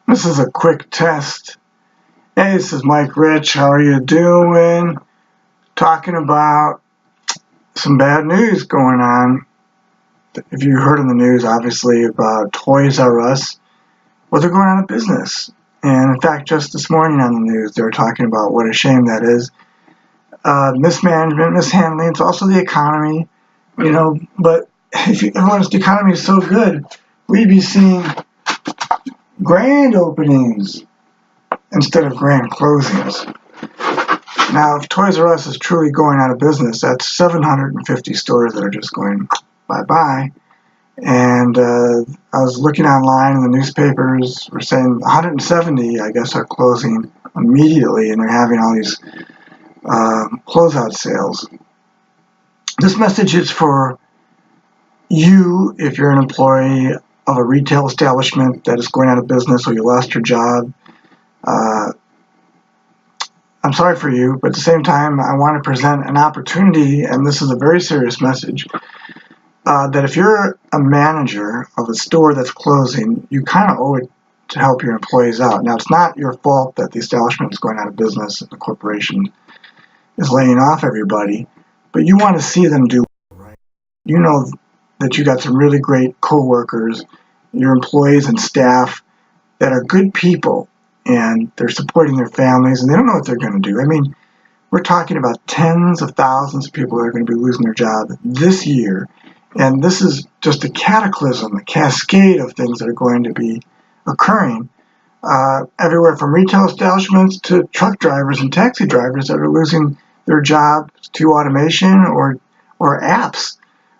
This is a quick test. Hey, this is Mike Rich. How are you doing? Talking about some bad news going on. If you heard in the news, obviously, about Toys R Us, well, they're going out of business. And in fact, just this morning on the news, they were talking about what a shame that is. Mismanagement, mishandling, it's also the economy, but if the economy is so good, we'd be seeing grand openings instead of grand closings. Now, if Toys R Us is truly going out of business, that's 750 stores that are just going bye-bye. And I was looking online, and the newspapers were saying 170, I guess, are closing immediately, and they're having all these closeout sales. This message is for you if you're an employee of a retail establishment that is going out of business or you lost your job. I'm sorry for you, but at the same time, I want to present an opportunity, and this is a very serious message, that if you're a manager of a store that's closing, you kind of owe it to help your employees out. Now, it's not your fault that the establishment is going out of business and the corporation is laying off everybody, but you want to see them do right. You know that you got some really great coworkers, your employees and staff that are good people, and they're supporting their families, and they don't know what they're going to do. I mean, we're talking about tens of thousands of people that are going to be losing their job this year, and this is just a cataclysm, a cascade of things that are going to be occurring everywhere from retail establishments to truck drivers and taxi drivers that are losing their jobs to automation or apps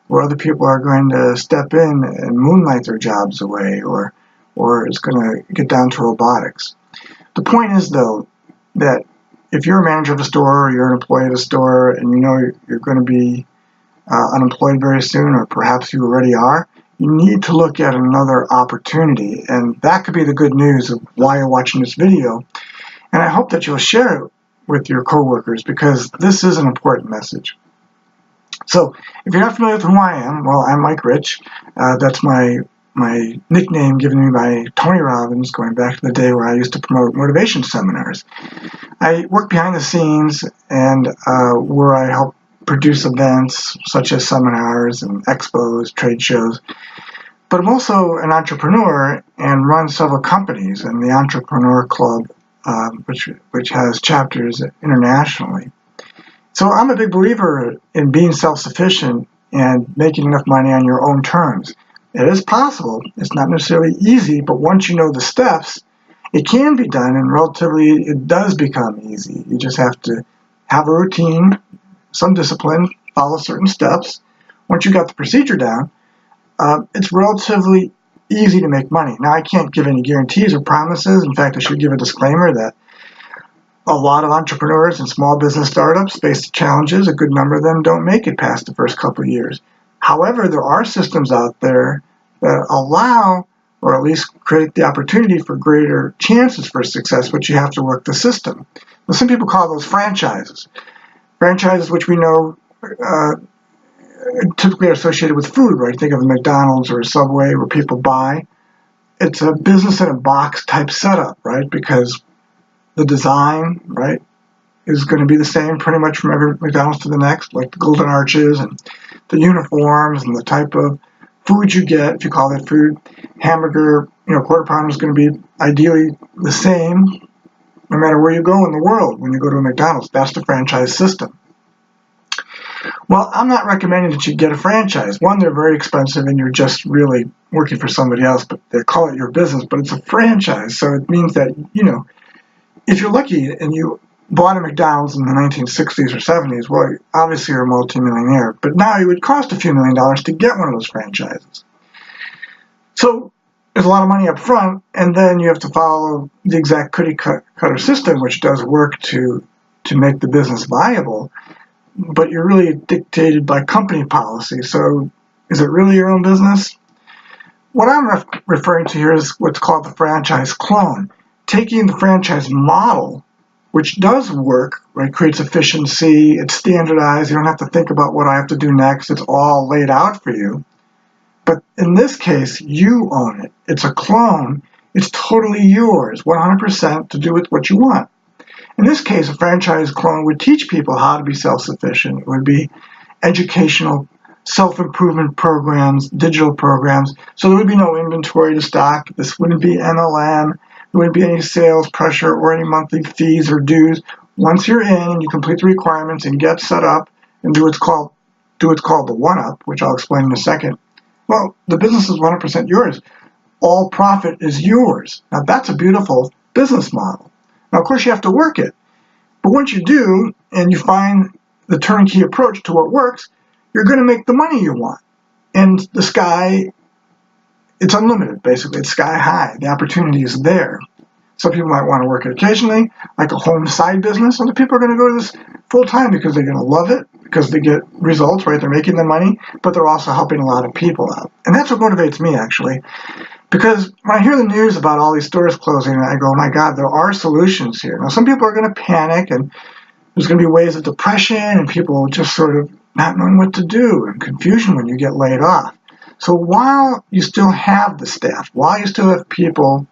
where other people are going to step in and moonlight their jobs away, or it's going to get down to robotics. The point is, though, that if you're a manager of a store or you're an employee of a store and you know you're going to be unemployed very soon, or perhaps you already are, you need to look at another opportunity. And that could be the good news of why you're watching this video. And I hope that you'll share it with your coworkers, because this is an important message. So if you're not familiar with who I am, well, I'm Mike Rich. That's my nickname given me by Tony Robbins, going back to the day where I used to promote motivation seminars. I work behind the scenes, and where I help produce events such as seminars and expos, trade shows. But I'm also an entrepreneur and run several companies in the Entrepreneur Club, which has chapters internationally. So I'm a big believer in being self-sufficient and making enough money on your own terms. It is possible. It's not necessarily easy, but once you know the steps, it can be done, and relatively it does become easy. You just have to have a routine, some discipline, follow certain steps. Once you got the procedure down, it's relatively easy to make money. Now, I can't give any guarantees or promises. In fact, I should give a disclaimer that a lot of entrepreneurs and small business startups face challenges. A good number of them don't make it past the first couple of years. However, there are systems out there that allow, or at least create the opportunity for greater chances for success, but you have to work the system. Now, some people call those franchises. Franchises, which we know typically are associated with food, right? Think of a McDonald's or a Subway where people buy. It's a business in a box type setup, right? Because the design, right, is going to be the same pretty much from every McDonald's to the next, like the golden arches and the uniforms and the type of food you get, if you call that food. Hamburger, quarter pounder is going to be ideally the same no matter where you go in the world when you go to a McDonald's. That's the franchise system. Well, I'm not recommending that you get a franchise. One, they're very expensive and you're just really working for somebody else, but they call it your business, but it's a franchise. So it means that, if you're lucky and you bought a McDonald's in the 1960s or 70s, well, obviously you're a multimillionaire, but now it would cost a few $1 million to get one of those franchises. So there's a lot of money up front, and then you have to follow the exact cookie cutter system, which does work to make the business viable, but you're really dictated by company policy. So is it really your own business? What I'm referring to here is what's called the franchise clone. Taking the franchise model, which does work, right, creates efficiency, it's standardized, you don't have to think about what I have to do next, it's all laid out for you. But in this case, you own it. It's a clone, It's totally yours, 100% to do with what you want. In this case, a franchise clone would teach people how to be self-sufficient. It would be educational self-improvement programs, digital programs, so there would be no inventory to stock. This wouldn't be MLM. There wouldn't be any sales pressure or any monthly fees or dues. Once you're in and you complete the requirements and get set up and do what's called the one-up, which I'll explain in a second, well, the business is 100% yours. All profit is yours. Now, that's a beautiful business model. Now, of course, you have to work it. But once you do and you find the turnkey approach to what works, you're going to make the money you want. And the sky, it's unlimited, basically. It's sky high. The opportunity is there. Some people might want to work it occasionally, like a home side business. Other people are going to go to this full time because they're going to love it, because they get results, right? They're making the money, but they're also helping a lot of people out. And that's what motivates me, actually. Because when I hear the news about all these stores closing, I go, oh my God, there are solutions here. Now, some people are going to panic, and there's going to be waves of depression, and people just sort of not knowing what to do, and confusion when you get laid off. So while you still have the staff, while you still have people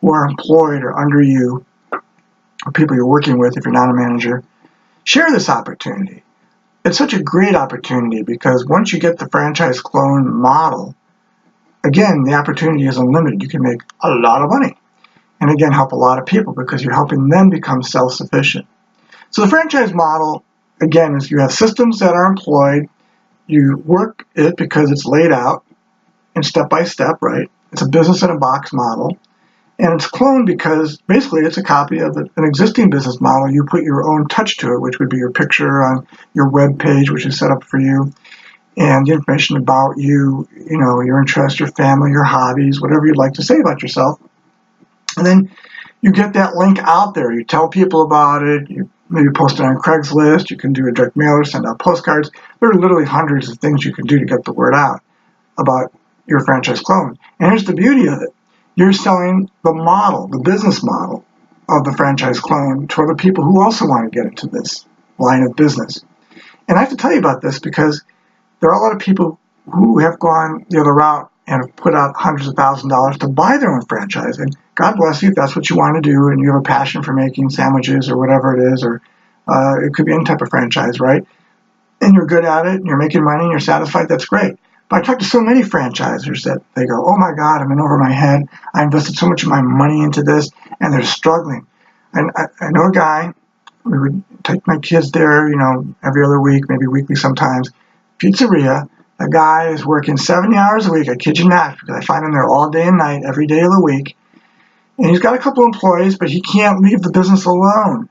who are employed or under you, or people you're working with if you're not a manager, share this opportunity. It's such a great opportunity because once you get the franchise clone model, again, the opportunity is unlimited. You can make a lot of money and, again, help a lot of people because you're helping them become self-sufficient. So the franchise model, again, is you have systems that are employed. You work it because it's laid out and step by step, right? It's a business in a box model. And it's cloned because basically it's a copy of an existing business model. You put your own touch to it, which would be your picture on your web page, which is set up for you, and the information about you, you know, your interests, your family, your hobbies, whatever you'd like to say about yourself. And then you get that link out there. You tell people about it. You maybe post it on Craigslist. You can do a direct mailer, send out postcards. There are literally hundreds of things you can do to get the word out about your franchise clone. And here's the beauty of it. You're selling the model, the business model of the franchise clone to other people who also want to get into this line of business. And I have to tell you about this because there are a lot of people who have gone the other route and have put out hundreds of thousands of dollars to buy their own franchise. And God bless you if that's what you want to do and you have a passion for making sandwiches or whatever it is, or it could be any type of franchise, right? And you're good at it and you're making money and you're satisfied, that's great. But I talk to so many franchisers that they go, oh my God, I'm in over my head. I invested so much of my money into this and they're struggling. And I know a guy, we would take my kids there, you know, every other week, maybe weekly sometimes, pizzeria. A guy is working 70 hours a week, I kid you not, because I find him there all day and night, every day of the week. And he's got a couple employees, but he can't leave the business alone.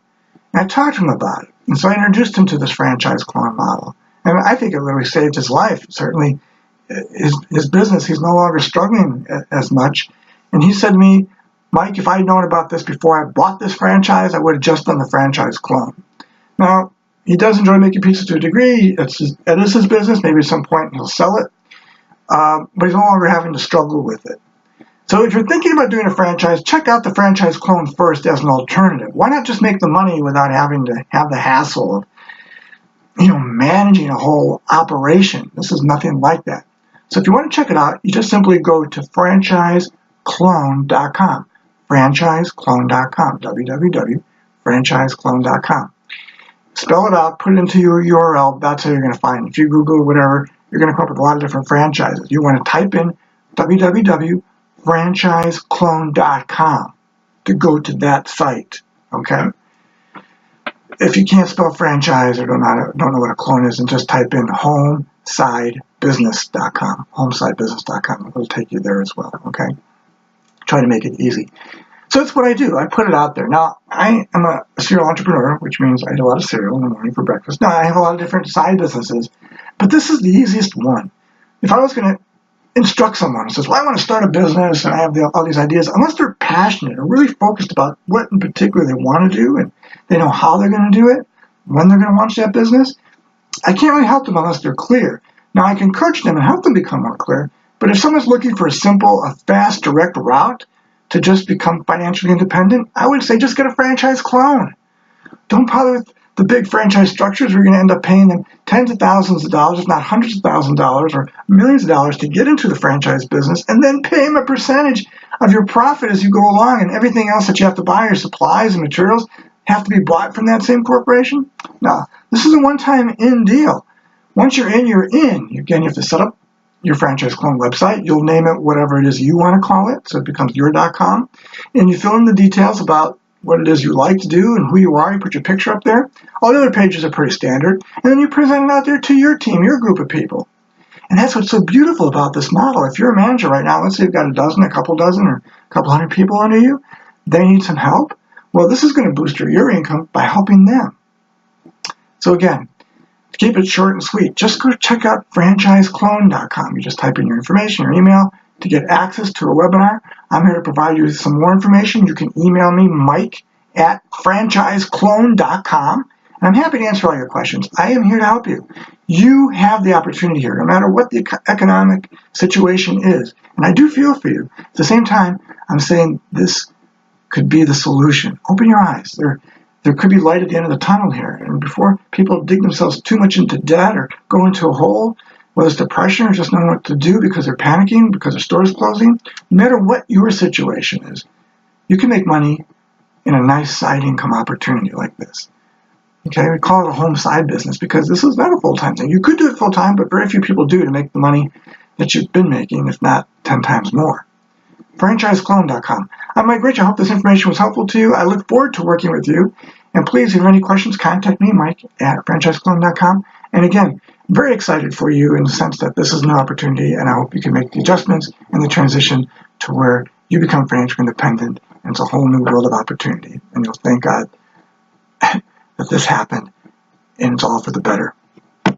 And I talked to him about it. And so I introduced him to this franchise clone model. And I think it literally saved his life. Certainly his business, he's no longer struggling as much. And he said to me, Mike, if I had known about this before I bought this franchise, I would have just done the franchise clone. Now, he does enjoy making pizza to a degree. It is his business. Maybe at some point he'll sell it. But he's no longer having to struggle with it. So if you're thinking about doing a franchise, check out the franchise clone first as an alternative. Why not just make the money without having to have the hassle of, you know, managing a whole operation? This is nothing like that. So if you want to check it out, you just simply go to franchiseclone.com. Franchiseclone.com. www.franchiseclone.com. Spell it out, put it into your URL. That's how you're going to find it. If you Google or whatever, you're going to come up with a lot of different franchises. You want to type in www.franchiseclone.com to go to that site. Okay? If you can't spell franchise or don't know what a clone is, then just type in homesidebusiness.com. Homesidebusiness.com. It'll take you there as well. Okay? Try to make it easy. So that's what I do. I put it out there. Now, I am a serial entrepreneur, which means I do a lot of cereal in the morning for breakfast. Now, I have a lot of different side businesses, but this is the easiest one. If I was going to instruct someone who says, well, I want to start a business and I have all these ideas, unless they're passionate or really focused about what in particular they want to do and they know how they're going to do it, when they're going to launch that business, I can't really help them unless they're clear. Now, I can coach them and help them become more clear, but if someone's looking for a fast, direct route to just become financially independent, I would say just get a franchise clone. Don't bother with the big franchise structures where you're going to end up paying them tens of thousands of dollars, if not hundreds of thousands of dollars or millions of dollars to get into the franchise business, and then pay them a percentage of your profit as you go along, and everything else that you have to buy, your supplies and materials, have to be bought from that same corporation. No, this is a one-time in deal. Once you're in, you're in. Again, you have to set up your franchise clone website. You'll name it whatever it is you want to call it, so it becomes your.com. And you fill in the details about what it is you like to do and who you are. You put your picture up there. All the other pages are pretty standard. And then you present it out there to your team, your group of people. And that's what's so beautiful about this model. If you're a manager right now, let's say you've got a dozen, a couple dozen, or a couple hundred people under you, they need some help. Well, this is going to boost your income by helping them. So again, to keep it short and sweet, just go check out franchiseclone.com. You just type in your information, your email, to get access to a webinar. I'm here to provide you with some more information. You can email me, mike@franchiseclone.com, and I'm happy to answer all your questions. I am here to help you. You have the opportunity here, no matter what the economic situation is. And I do feel for you. At the same time, I'm saying this could be the solution. Open your eyes. There could be light at the end of the tunnel here. And before people dig themselves too much into debt or go into a hole, whether it's depression or just knowing what to do because they're panicking, because their store is closing, no matter what your situation is, you can make money in a nice side income opportunity like this. Okay, we call it a home side business because this is not a full-time thing. You could do it full-time, but very few people do to make the money that you've been making, if not 10 times more. franchiseclone.com. I'm Mike Rich. I hope this information was helpful to you. I look forward to working with you. And please, if you have any questions, contact me, Mike@franchiseclone.com. And again, very excited for you in the sense that this is an opportunity, and I hope you can make the adjustments and the transition to where you become financially independent, and it's a whole new world of opportunity. And you'll thank God that this happened, and it's all for the better.